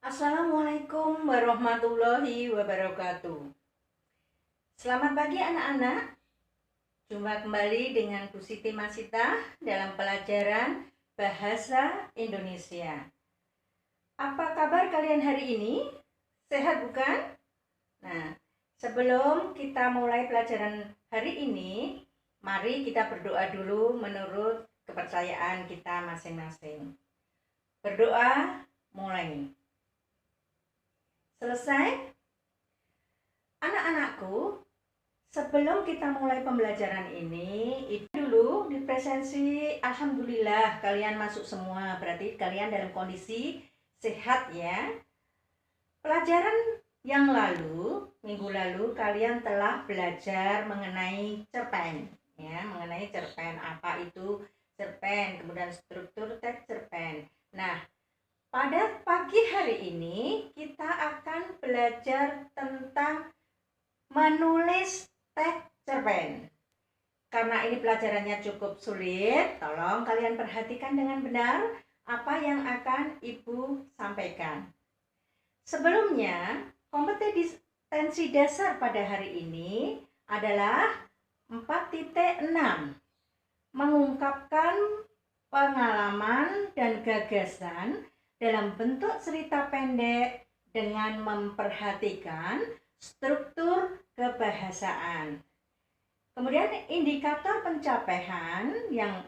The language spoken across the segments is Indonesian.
Assalamualaikum warahmatullahi wabarakatuh. Selamat pagi anak-anak. Jumpa kembali dengan Bu Siti Masita dalam pelajaran Bahasa Indonesia. Apa kabar kalian hari ini? Sehat bukan? Nah, sebelum kita mulai pelajaran hari ini, mari kita berdoa dulu menurut kepercayaan kita masing-masing. Berdoa mulai. Selesai? Anak-anakku, sebelum kita mulai pembelajaran ini, itu dulu di presensi. Alhamdulillah kalian masuk semua, berarti kalian dalam kondisi sehat ya. Pelajaran yang lalu, minggu lalu kalian telah belajar mengenai cerpen ya, mengenai cerpen, apa itu cerpen, kemudian struktur teks cerpen. Nah, pada pagi hari ini kita akan belajar tentang menulis teks cerpen. Karena ini pelajarannya cukup sulit, tolong kalian perhatikan dengan benar apa yang akan Ibu sampaikan. Sebelumnya, kompetensi dasar pada hari ini adalah 4.6. Mengungkapkan pengalaman dan gagasan dalam bentuk cerita pendek dengan memperhatikan struktur kebahasaan. Kemudian indikator pencapaian yang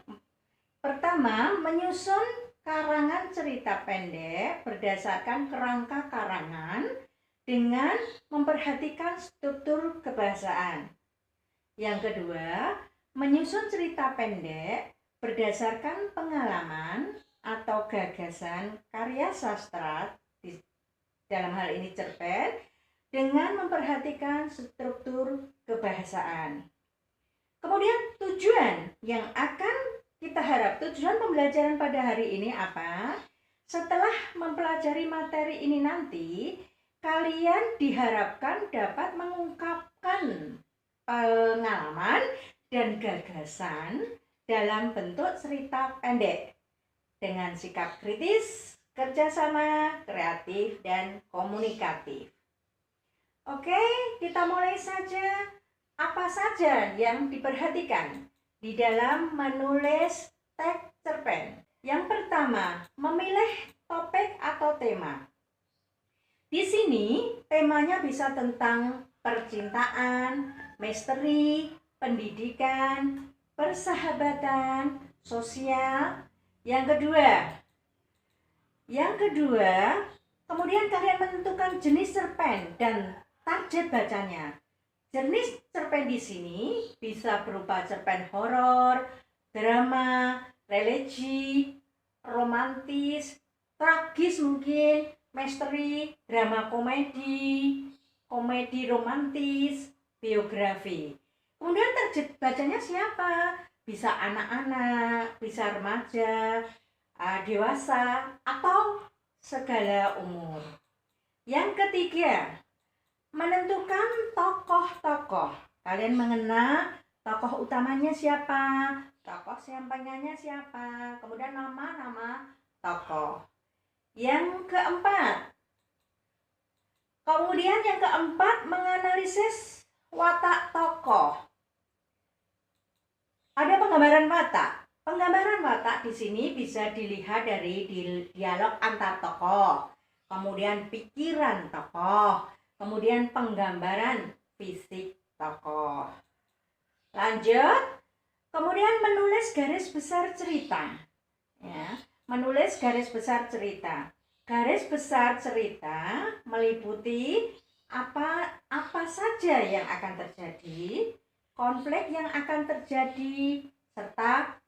pertama, menyusun karangan cerita pendek berdasarkan kerangka karangan dengan memperhatikan struktur kebahasaan. Yang kedua, menyusun cerita pendek berdasarkan pengalaman atau gagasan karya sastra, dalam hal ini cerpen, dengan memperhatikan struktur kebahasaan. Kemudian tujuan yang akan kita harap, tujuan pembelajaran pada hari ini apa? Setelah mempelajari materi ini nanti, kalian diharapkan dapat mengungkapkan pengalaman dan gagasan dalam bentuk cerita pendek dengan sikap kritis, kerjasama, kreatif, dan komunikatif. Oke, kita mulai saja. Apa saja yang diperhatikan di dalam menulis teks cerpen? Yang pertama, memilih topik atau tema. Di sini temanya bisa tentang percintaan, misteri, pendidikan, persahabatan, sosial. Yang kedua, kemudian kalian menentukan jenis cerpen dan target bacanya. Jenis cerpen di sini bisa berupa cerpen horor, drama, religi, romantis, tragis mungkin, misteri, drama komedi, komedi romantis, biografi. Kemudian target bacanya siapa? Bisa anak-anak, bisa remaja, dewasa, atau segala umur. Yang ketiga, menentukan tokoh-tokoh. Kalian mengenal tokoh utamanya siapa, tokoh sampingannya siapa, kemudian nama-nama tokoh. Yang keempat, menganalisis watak tokoh. Ada penggambaran watak. Penggambaran watak di sini bisa dilihat dari dialog antar tokoh, kemudian pikiran tokoh, kemudian penggambaran fisik tokoh. Lanjut, kemudian menulis garis besar cerita. Ya, menulis garis besar cerita. Garis besar cerita meliputi apa saja yang akan terjadi, konflik yang akan terjadi, serta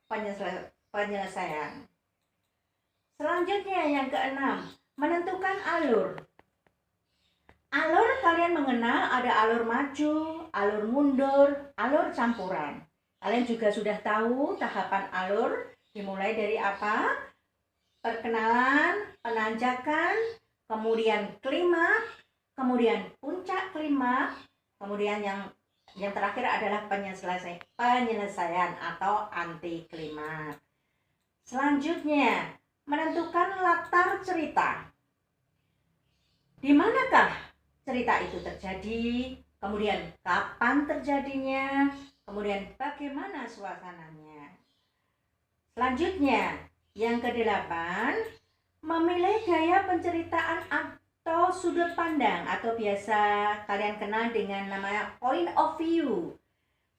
penyelesaian. Selanjutnya yang keenam, menentukan alur. Alur kalian mengenal ada alur maju, alur mundur, alur campuran. Kalian juga sudah tahu tahapan alur dimulai dari apa? Perkenalan, penanjakan, kemudian klimaks, kemudian puncak klimaks, kemudian yang terakhir adalah penyelesaian atau anti klimaks. Selanjutnya, menentukan latar cerita. Di manakah cerita itu terjadi? Kemudian kapan terjadinya? Kemudian bagaimana suasananya? Selanjutnya, yang kedelapan, memilih gaya penceritaan atau sudut pandang atau biasa kalian kenal dengan namanya point of view.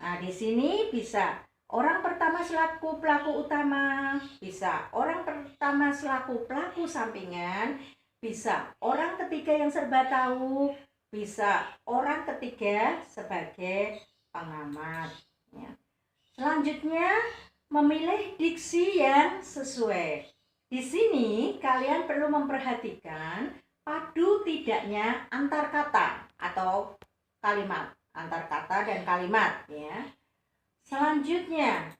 Nah, di sini bisa orang pertama selaku pelaku utama, bisa orang pertama selaku pelaku sampingan, bisa orang ketiga yang serba tahu, bisa orang ketiga sebagai pengamat. Ya. Selanjutnya, memilih diksi yang sesuai. Di sini kalian perlu memperhatikan padu tidaknya antar kata atau kalimat, antar kata dan kalimat ya. Selanjutnya,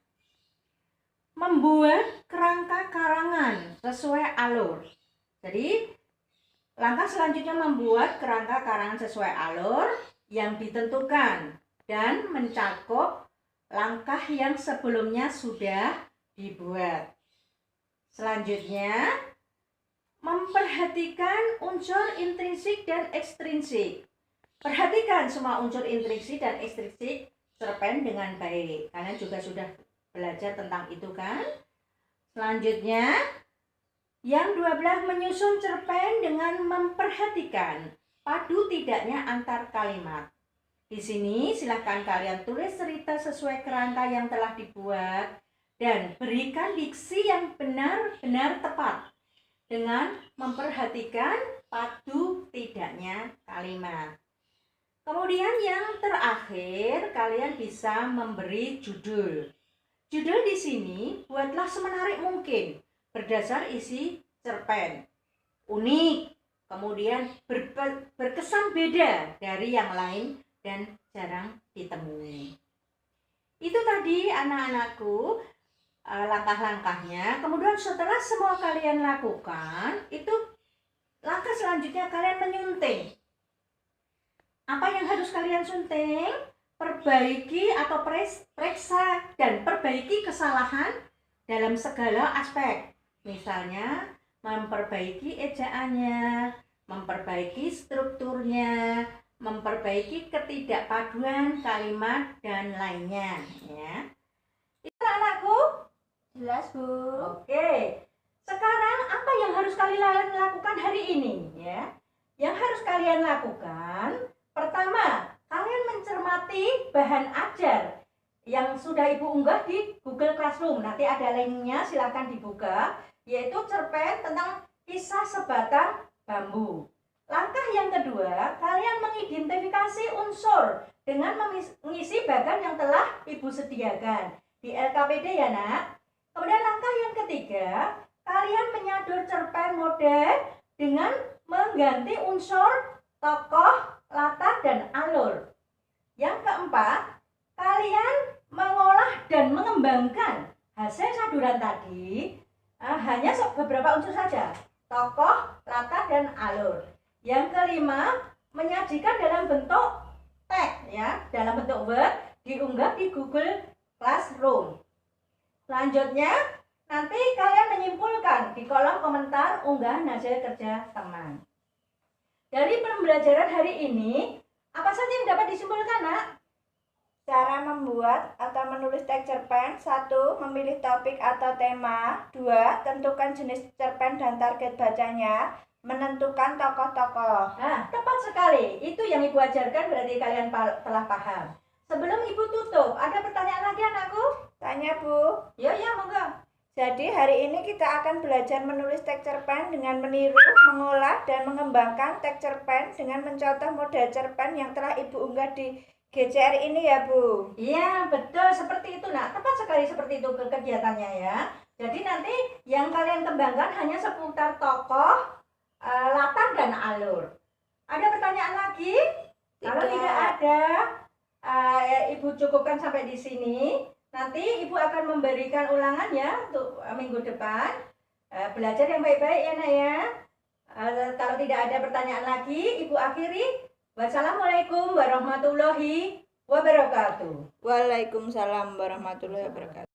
membuat kerangka karangan sesuai alur. Jadi, langkah selanjutnya membuat kerangka karangan sesuai alur yang ditentukan dan mencakup langkah yang sebelumnya sudah dibuat. Selanjutnya, memperhatikan unsur intrinsik dan ekstrinsik. Perhatikan semua unsur intrinsik dan ekstrinsik cerpen dengan baik. Kalian juga sudah belajar tentang itu kan? Selanjutnya, yang 12 menyusun cerpen dengan memperhatikan padu tidaknya antar kalimat. Di sini silahkan kalian tulis cerita sesuai kerangka yang telah dibuat dan berikan diksi yang benar-benar tepat dengan memperhatikan padu tidaknya kalimat. Kemudian yang terakhir, kalian bisa memberi judul. Judul di sini buatlah semenarik mungkin berdasar isi cerpen. Unik, kemudian berkesan beda dari yang lain dan jarang ditemui. Itu tadi anak-anakku langkah-langkahnya. Kemudian setelah semua kalian lakukan, itu langkah selanjutnya kalian menyunting. Apa yang harus kalian sunting? Perbaiki atau periksa dan perbaiki kesalahan dalam segala aspek. Misalnya memperbaiki ejaannya, memperbaiki strukturnya, memperbaiki ketidakpaduan kalimat dan lainnya ya. Itu anakku? Jelas, Bu. Oke. Sekarang apa yang harus kalian lakukan hari ini ya? Yang harus kalian lakukan, pertama, kalian mencermati bahan ajar yang sudah Ibu unggah di Google Classroom. Nanti ada linknya, silakan dibuka, yaitu cerpen tentang kisah sebatang bambu. Langkah yang kedua, kalian mengidentifikasi unsur dengan mengisi bagan yang telah Ibu sediakan di LKPD ya nak. Kemudian langkah yang ketiga, kalian menyadur cerpen model dengan mengganti unsur, tokoh, latar, dan alur. Yang keempat, kalian mengolah dan mengembangkan hasil saduran tadi hanya beberapa unsur saja, tokoh, latar, dan alur. Yang kelima, menyajikan dalam bentuk teks ya, dalam bentuk Word, diunggah di Google Classroom. Selanjutnya, nanti kalian menyimpulkan di kolom komentar unggahan hasil kerja teman. Dari pembelajaran hari ini, apa saja yang dapat disimpulkan, Nak? Cara membuat atau menulis teks cerpen. 1. Memilih topik atau tema. 2. Tentukan jenis cerpen dan target bacanya. Menentukan tokoh-tokoh. Nah, tepat sekali. Itu yang Ibu ajarkan, berarti kalian telah paham. Sebelum Ibu tutup, ada pertanyaan lagi anakku? Tanya, Bu. Ya, monggo. Jadi hari ini kita akan belajar menulis teks cerpen dengan meniru, mengolah, dan mengembangkan teks cerpen dengan mencontoh model cerpen yang telah Ibu unggah di GCR ini ya, Bu. Iya, betul seperti itu. Nah, tepat sekali seperti itu kegiatannya ya. Jadi nanti yang kalian kembangkan hanya seputar tokoh, latar, dan alur. Ada pertanyaan lagi? Kalau tidak ada, Ibu cukupkan sampai di sini. Nanti Ibu akan memberikan ulangan ya untuk minggu depan. Belajar yang baik-baik ya nak ya. Kalau tidak ada pertanyaan lagi, Ibu akhiri. Wassalamualaikum warahmatullahi wabarakatuh. Waalaikumsalam warahmatullahi wabarakatuh.